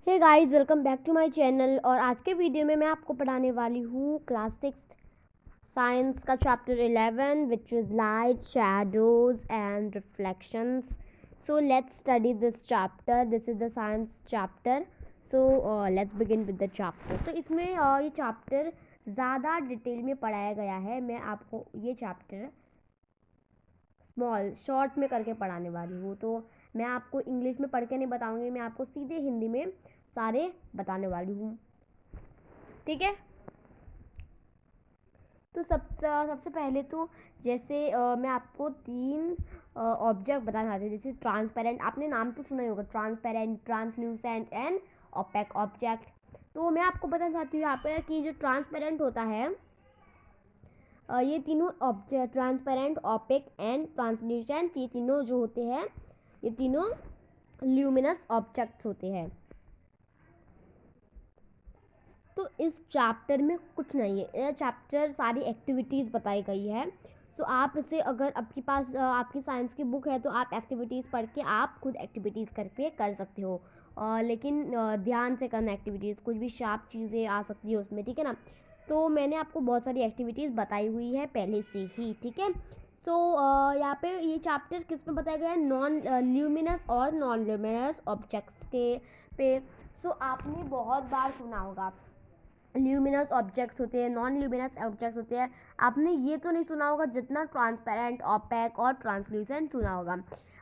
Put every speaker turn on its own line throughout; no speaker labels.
Hey guys, welcome back to my channel. और आज के वीडियो में मैं आपको पढ़ाने वाली हूँ क्लास 6 साइंस का chapter 11 which is light, shadows and reflections. So let's study this chapter. This is the science chapter. So let's begin with the chapter. तो इसमें ये चैप्टर ज़्यादा डिटेल में पढ़ाया गया है। मैं आपको ये चैप्टर स्मॉल शॉर्ट में करके पढ़ाने वाली हूँ। तो मैं आपको इंग्लिश में पढ़ के नहीं बताऊँगी, मैं आपको सीधे हिंदी में सारे बताने वाली हूँ, ठीक है। तो सबसे पहले तो जैसे मैं आपको 3 ऑब्जेक्ट बताना चाहती हूँ। जैसे ट्रांसपेरेंट, आपने नाम तो सुना ही होगा, transparent, translucent and opaque object. तो मैं आपको बताना चाहती हूँ यहाँ पे कि जो ट्रांसपेरेंट होता है, ये तीनों object transparent, opaque and translucent, ये तीनों जो होते हैं, ये तीनों ल्यूमिनस ऑब्जेक्ट्स होते हैं। तो इस चैप्टर में कुछ नहीं है, यह चैप्टर सारी एक्टिविटीज़ बताई गई है। सो आप इसे, अगर आपके पास आपकी साइंस की बुक है तो आप एक्टिविटीज़ पढ़ के आप खुद एक्टिविटीज़ करके कर सकते हो। लेकिन ध्यान से करना एक्टिविटीज़, कुछ भी शार्प चीज़ें आ सकती है उसमें, ठीक है ना। तो मैंने आपको बहुत सारी एक्टिविटीज़ बताई हुई है पहले से ही, ठीक है। सो यहाँ पे ये चैप्टर किस पे बताया गया है, नॉन ल्यूमिनस और नॉन ल्यूमिनस ऑब्जेक्ट्स के पे। सो आपने बहुत बार सुना होगा ल्यूमिनस ऑब्जेक्ट्स होते हैं, नॉन ल्यूमिनस ऑब्जेक्ट्स होते हैं। आपने ये तो नहीं सुना होगा जितना ट्रांसपेरेंट, ओपेक और ट्रांसल्यूसेंट सुना होगा।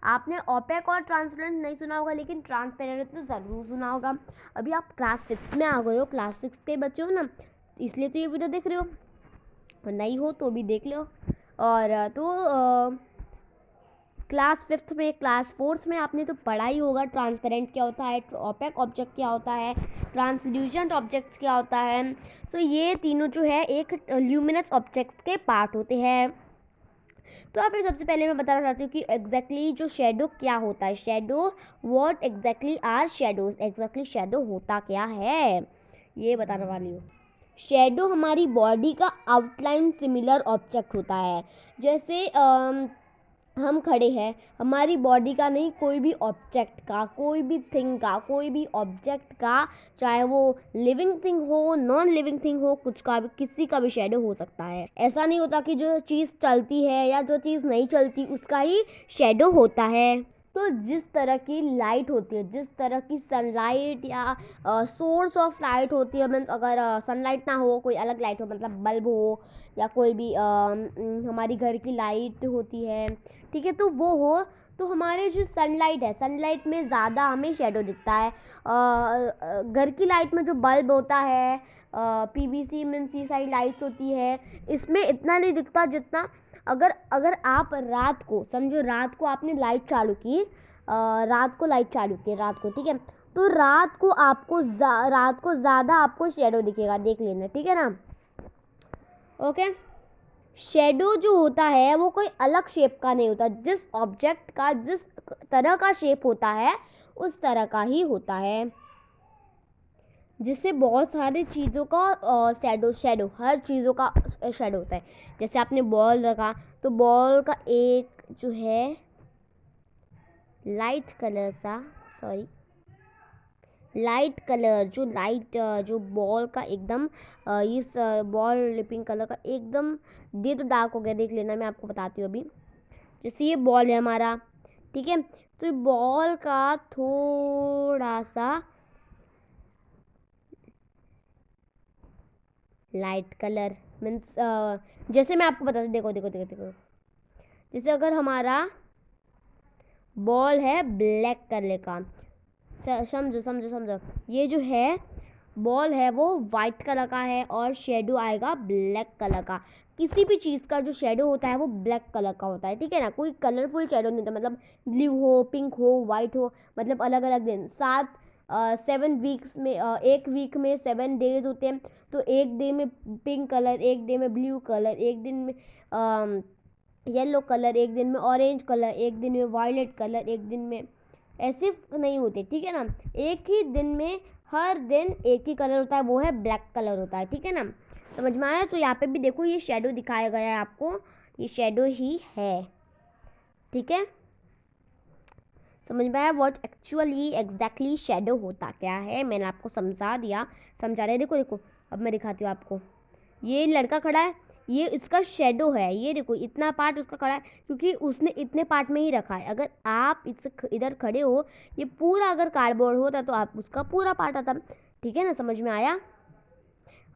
आपने ओपेक और ट्रांसपेरेंट नहीं सुना होगा, लेकिन ट्रांसपेरेंट तो ज़रूर सुना होगा। अभी आप क्लास 6 में आ गए हो, क्लास 6 के बच्चे हो ना, इसलिए तो ये वीडियो देख रहे हो, और नहीं हो तो भी देख लो। और तो क्लास 5 में, क्लास 4 में आपने तो पढ़ा ही होगा ट्रांसपेरेंट क्या होता है, ओपेक ऑब्जेक्ट क्या होता है, ट्रांसल्यूसेंट ऑब्जेक्ट्स क्या होता है। सो ये तीनों जो है एक ल्यूमिनस ऑब्जेक्ट्स के पार्ट होते हैं। तो आप सबसे पहले मैं बताना चाहती हूँ कि एग्जैक्टली जो शेडो क्या होता है। Shadow, what exactly are shadows, exactly shadow होता क्या है ये बताने वाली हूँ। शेडो हमारी बॉडी का आउटलाइन सिमिलर ऑब्जेक्ट होता है। जैसे हम खड़े हैं, हमारी बॉडी का नहीं, कोई भी ऑब्जेक्ट का, कोई भी थिंग का, कोई भी ऑब्जेक्ट का, चाहे वो लिविंग थिंग हो, नॉन लिविंग थिंग हो, कुछ का भी, किसी का भी शेडो हो सकता है। ऐसा नहीं होता कि जो चीज़ चलती है या जो चीज़ नहीं चलती उसका ही शेडो होता है। तो जिस तरह की लाइट होती है, जिस तरह की सनलाइट या सोर्स ऑफ लाइट होती है, मीन्स अगर सनलाइट ना हो, कोई अलग लाइट हो, मतलब बल्ब हो या कोई भी हमारी घर की लाइट होती है, ठीक है, तो वो हो, तो हमारे जो सनलाइट है, सनलाइट में ज़्यादा हमें शेडो दिखता है। घर की लाइट में जो बल्ब होता है, पीवीसी मीन्स ये सारी लाइट्स होती है, इसमें इतना नहीं दिखता जितना अगर अगर आप रात को, समझो रात को आपने लाइट चालू की, रात को लाइट चालू की रात को, ठीक है, तो रात को ज़्यादा आपको शेडो दिखेगा, देख लेना, ठीक है ना। ओके। शेडो जो होता है वो कोई अलग शेप का नहीं होता, जिस ऑब्जेक्ट का जिस तरह का शेप होता है उस तरह का ही होता है। जिससे बहुत सारी चीज़ों का शेडो हर चीज़ों का शेडो होता है। जैसे आपने बॉल रखा, तो बॉल का एक जो है लाइट कलर सा, सॉरी लाइट कलर, जो बॉल का एकदम इस बॉल पिंक कलर का एकदम दे तो डार्क हो गया, देख लेना, मैं आपको बताती हूँ अभी। जैसे ये बॉल है हमारा, ठीक है, तो बॉल का थोड़ा सा लाइट कलर मीन्स, जैसे मैं आपको बताती, देखो देखो देखो देखो, जैसे अगर हमारा बॉल है ब्लैक कलर का, समझो समझो समझो, ये जो है बॉल है वो वाइट कलर का है और शेडो आएगा ब्लैक कलर का। किसी भी चीज़ का जो शेडो होता है वो ब्लैक कलर का होता है, ठीक है ना। कोई कलरफुल शेडो नहीं होता, मतलब ब्लू हो, पिंक हो, वाइट हो, मतलब अलग अलग दिन, 7 वीक्स में, एक वीक में 7 डेज होते हैं, तो एक डे में पिंक कलर, एक डे में ब्लू कलर, एक दिन में येलो कलर, एक दिन में ऑरेंज कलर, एक दिन में वायलेट कलर, एक दिन में, ऐसे नहीं होते, ठीक है ना। एक ही दिन में हर दिन एक ही कलर होता है, वो है ब्लैक कलर होता है, ठीक है ना। समझ में आया। तो यहाँ पे भी देखो ये शेडो दिखाया गया है आपको, ये शेडो ही है, ठीक है। समझ में आया व्हाट एक्चुअली एग्जैक्टली शेडो होता क्या है? मैंने आपको समझा दिया, समझा रहे। देखो देखो, अब मैं दिखाती हूँ आपको। ये लड़का खड़ा है, ये इसका शेडो है। ये देखो इतना पार्ट उसका खड़ा है क्योंकि उसने इतने पार्ट में ही रखा है। अगर आप इधर खड़े हो, ये पूरा अगर कार्डबोर्ड होता तो आप उसका पूरा पार्ट आता। ठीक है ना, समझ में आया?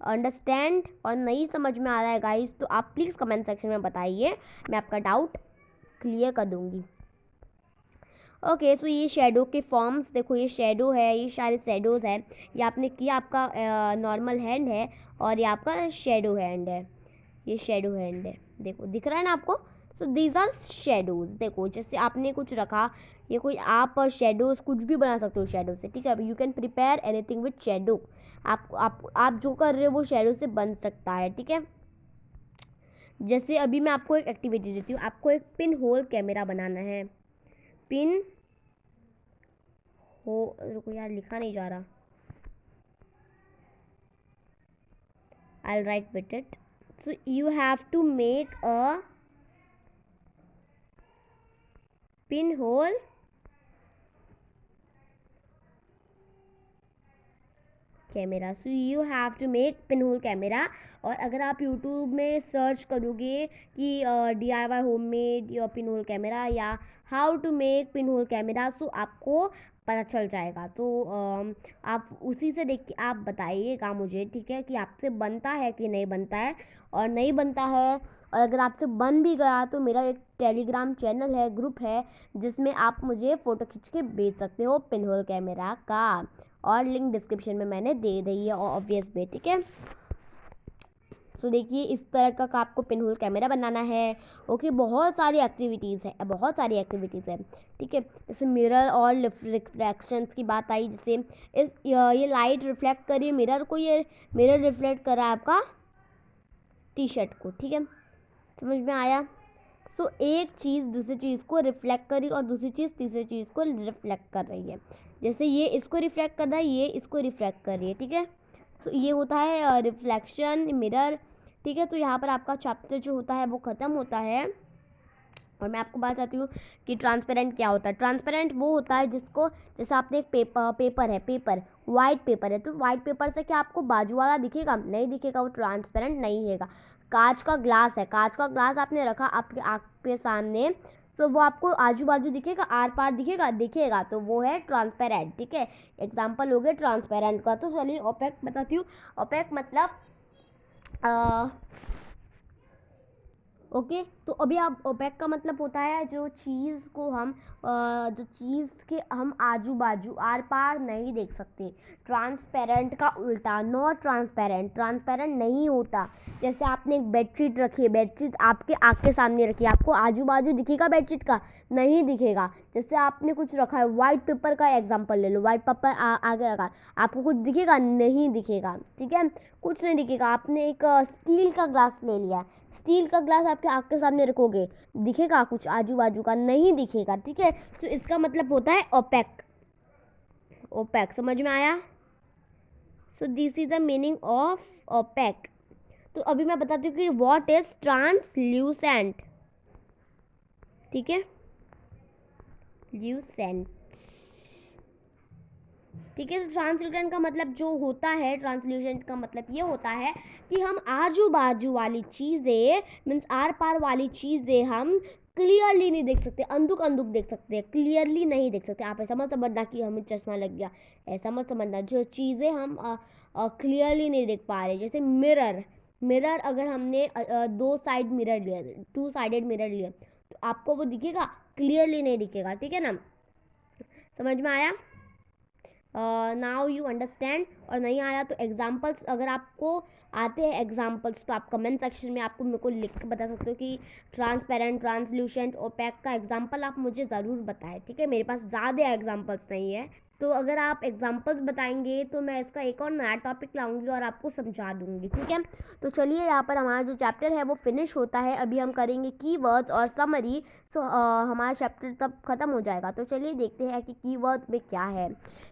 अंडरस्टैंड? और नहीं समझ में आ रहा है गाइस तो आप प्लीज़ कमेंट सेक्शन में बताइए, मैं आपका डाउट क्लियर कर दूंगी। ओके सो ये शेडो के फॉर्म्स देखो, ये शेडो है, ये सारे शेडोज़ हैं। ये आपने किया, आपका नॉर्मल हैंड है और ये आपका शेडो हैंड है। ये शेडो हैंड है, देखो दिख रहा है ना आपको? So these are shadows. देखो जैसे आपने कुछ रखा, ये कोई आप शेडोज़ कुछ भी बना सकते हो शेडो से। ठीक है, you can prepare anything with shadow. आप जो कर रहे हो वो शेडो से बन सकता है। ठीक है, जैसे अभी मैं आपको एक एक्टिविटी देती हूँ। आपको एक पिन होल कैमरा बनाना है। पिन हो, रुको यार लिखा नहीं जा रहा। I'll write with it. So you have to make a pinhole camera. So you have to make pinhole camera. और अगर आप यूट्यूब में सर्च करोगे कि DIY होममेड या पिनहोल कैमरा या how to make pinhole camera, so आपको पता चल जाएगा। तो आप उसी से देख के आप बताइएगा मुझे, ठीक है, कि आपसे बनता है कि नहीं बनता है। और नहीं बनता है, और अगर आपसे बन भी गया तो मेरा एक टेलीग्राम चैनल है, ग्रुप है, जिसमें आप मुझे फ़ोटो खींच के भेज सकते हो पिनहोल कैमरा का। और लिंक डिस्क्रिप्शन में मैंने दे दी है ऑब्वियस भी। ठीक है, सो देखिए इस तरह का आपको पिनहोल कैमरा बनाना है। ओके, बहुत सारी एक्टिविटीज़ है, बहुत सारी एक्टिविटीज़ है। ठीक है, जैसे मिरर और रिफ्लेक्शंस की बात आई, जैसे ये लाइट रिफ्लेक्ट कर रही है मिरर को, ये मिरर रिफ्लेक्ट कर रहा है आपका टी शर्ट को। ठीक है, समझ में आया? सो एक चीज़ दूसरी चीज़ को रिफ्लेक्ट कर रही है और दूसरी चीज़ तीसरी चीज़ को रिफ्लेक्ट कर रही है। जैसे ये इसको रिफ्लेक्ट कर रहा है, ये इसको रिफ्लेक्ट कर रही है। ठीक है, सो ये होता है रिफ्लेक्शन मिरर। ठीक है, तो यहाँ पर आपका चैप्टर जो होता है वो ख़त्म होता है। और मैं आपको बात चाहती हूँ कि ट्रांसपेरेंट क्या होता है। ट्रांसपेरेंट वो होता है जिसको, जैसे आपने एक पेपर है, पेपर वाइट पेपर है, तो वाइट पेपर से क्या आपको बाजू वाला दिखेगा? नहीं दिखेगा, वो ट्रांसपेरेंट नहीं है। कांच का ग्लास है, कांच का ग्लास आपने रखा आपके आँख के सामने, तो वो आपको आजू बाजू दिखेगा, आर पार दिखेगा? दिखेगा, तो वो है ट्रांसपेरेंट। ठीक है, एग्जाम्पल हो गया ट्रांसपेरेंट का। तो चलिए ओपेक बताती हूँ। ओपेक मतलब ओके, तो अभी आप ओपेक का मतलब होता है जो चीज़ को हम जो चीज़ के हम आजू बाजू आर पार नहीं देख सकते। ट्रांसपेरेंट का उल्टा नॉट ट्रांसपेरेंट। ट्रांसपेरेंट नहीं होता। जैसे आपने एक बेडशीट रखी है, बेडशीट आपके आँख के सामने रखी है, आपको आजू बाजू दिखेगा बेडशीट का? नहीं दिखेगा। जैसे आपने कुछ रखा है, वाइट पेपर का एग्जाम्पल ले लो, वाइट पेपर आगे रखा, आपको कुछ दिखेगा? नहीं दिखेगा। ठीक है, कुछ नहीं दिखेगा। आपने एक स्टील का ग्लास ले लिया, स्टील का ग्लास आपके आँख के सामने रखोगे, दिखेगा कुछ आजू बाजू का? नहीं दिखेगा। ठीक है, तो इसका मतलब होता है ओपेक। ओपेक समझ में आया? So this is the meaning of opaque. तो अभी मैं बताती हूँ कि व्हाट इज ट्रांसल्यूसेंट। ठीक है, ल्यूसेंट। ठीक है, तो ट्रांसल्यूसेंट का मतलब जो होता है, ट्रांसल्यूसेंट का मतलब ये होता है कि हम आजू बाजू वाली चीज़ें, मीन्स आर पार वाली चीज़ें हम क्लियरली नहीं देख सकते, अंधुक अंधुक देख सकते हैं, क्लियरली नहीं देख सकते। आप ऐसा मत समझना कि हमें चश्मा लग गया, ऐसा मत समझना। जो चीज़ें हम क्लियरली नहीं देख पा रहे, जैसे मिरर। मिरर अगर हमने दो साइड मिरर लिया, टू साइडेड मिरर लिया, तो आपको वो दिखेगा? क्लियरली नहीं दिखेगा। ठीक है ना, समझ में आया? Now you understand. और नहीं आया तो एग्जाम्पल्स अगर आपको आते हैं एग्जाम्पल्स, तो आप कमेंट सेक्शन में आपको मेरे को लिख के बता सकते हो कि ट्रांसपेरेंट, ट्रांसल्यूसेंट, ओपेक का एग्जाम्पल आप मुझे ज़रूर बताएं। ठीक है, मेरे पास ज़्यादा एग्जाम्पल्स नहीं है, तो अगर आप एग्जाम्पल्स बताएंगे तो मैं इसका एक और नया टॉपिक लाऊंगी और आपको समझा दूंगी। ठीक है, तो चलिए यहाँ पर हमारा जो चैप्टर है वो फिनिश होता है। अभी हम करेंगे कीवर्ड्स और समरी। सो हमारा चैप्टर तब ख़त्म हो जाएगा। तो चलिए देखते हैं कि कीवर्ड्स में क्या है।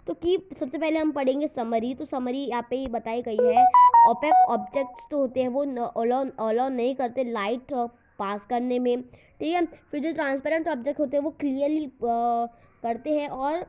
तो सबसे पहले हम पढ़ेंगे समरी। तो समरी यहाँ पे बताई गई है। ओपेक ऑब्जेक्ट्स तो होते हैं वो अलाउ नहीं करते लाइट पास करने में। ठीक है, फिर जो ट्रांसपेरेंट ऑब्जेक्ट होते हैं वो क्लियरली करते हैं, और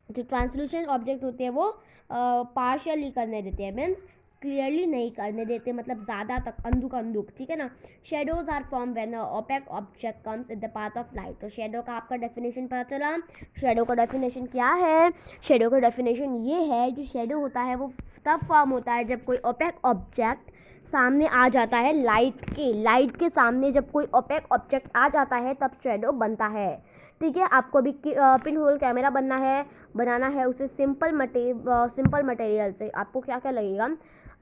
जो ट्रांसल्यूशन ऑब्जेक्ट होते हैं वो पार्शियली करने देते हैं, मीन्स क्लियरली नहीं करने देते, मतलब ज़्यादा तक अंधुक, ठीक है ना। Shadows are form when opaque object comes in the path of light. तो शेडो का आपका डेफिनेशन पता चला। शेडो का डेफिनेशन क्या है? शेडो का डेफिनेशन ये है, जो शेडो होता है वो तब फॉर्म होता है जब कोई ओपेक ऑब्जेक्ट सामने आ जाता है, लाइट के सामने जब कोई ओपेक ऑब्जेक्ट आ जाता है तब शेडो बनता है, ठीक है। आपको भी पिन होल कैमरा बनाना है उसे सिंपल मटेरियल से। आपको क्या क्या लगेगा?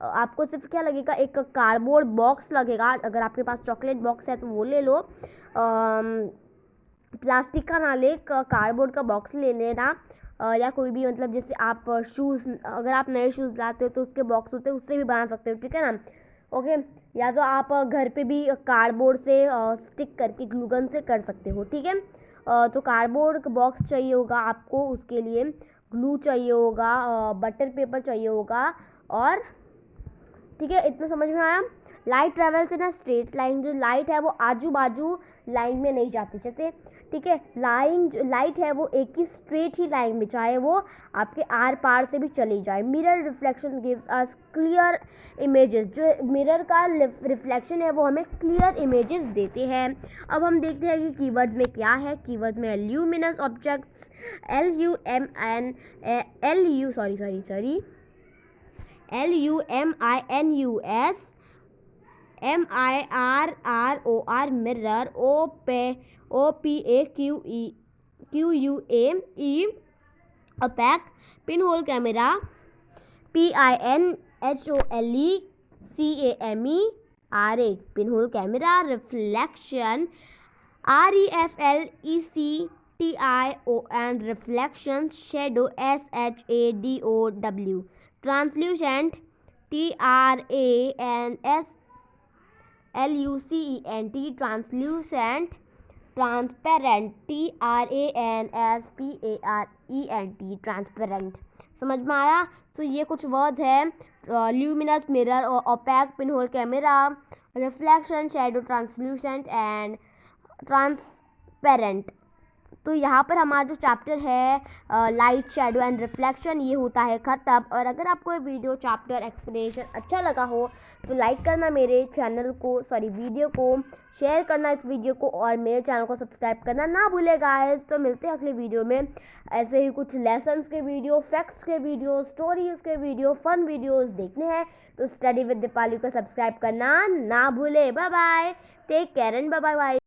आपको सिर्फ क्या लगेगा, एक कार्डबोर्ड बॉक्स लगेगा। अगर आपके पास चॉकलेट बॉक्स है तो वो ले लो, प्लास्टिक का ना ले, कार्डबोर्ड का बॉक्स ले लेना, या कोई भी, मतलब जैसे आप शूज़, अगर आप नए शूज़ लाते हो तो उसके बॉक्स होते हैं, उससे भी बना सकते हो, ठीक है ना। ओके, या तो आप घर पे भी कार्डबोर्ड से स्टिक करके ग्लू गन से कर सकते हो, ठीक है। तो कार्डबोर्ड बॉक्स चाहिए होगा आपको, उसके लिए ग्लू चाहिए होगा, बटर पेपर चाहिए होगा, और ठीक है, इतना समझ में आया। Light travels in a straight line. जो लाइट है वो आजू बाजू लाइन में नहीं जाती, जैसे ठीक है, लाइट है वो एक ही स्ट्रेट ही लाइन में, चाहे वो आपके आर पार से भी चली जाए। Mirror reflection gives us clear images. जो मिरर का रिफ्लेक्शन है वो हमें क्लियर इमेजेस देते हैं। अब हम देखते हैं कि कीवर्ड्स में क्या है। कीवर्ड्स में luminous objects, LUMINUS, MIRROR, mirror, OPAQUE, opaque, pinhole camera, PINHOLECAMERA, pinhole camera, reflection, REFLECTION, reflection, shadow, SHADOW, translucent, TRANSLUCENT, translucent, transparent, TRANSPARENT, transparent। समझ में आया? तो ये कुछ वर्ड्स हैं, luminous, mirror, opaque, pinhole camera, reflection, shadow, translucent and transparent. तो यहाँ पर हमारा जो चैप्टर है लाइट, शैडो एंड रिफ्लेक्शन, ये होता है ख़त्म। और अगर आपको ये वीडियो, चैप्टर, एक्सप्लेनेशन अच्छा लगा हो तो लाइक करना मेरे चैनल को, वीडियो को, शेयर करना इस वीडियो को, और मेरे चैनल को सब्सक्राइब करना ना भूले गाइस। तो मिलते हैं अगले वीडियो में। ऐसे ही कुछ लेसन्स के वीडियो, फैक्ट्स के वीडियो, स्टोरीज़ के वीडियो, फन वीडियोज़ देखने हैं तो स्टडी विद दीपाली को सब्सक्राइब करना ना भूले। Bye bye, take care and bye bye.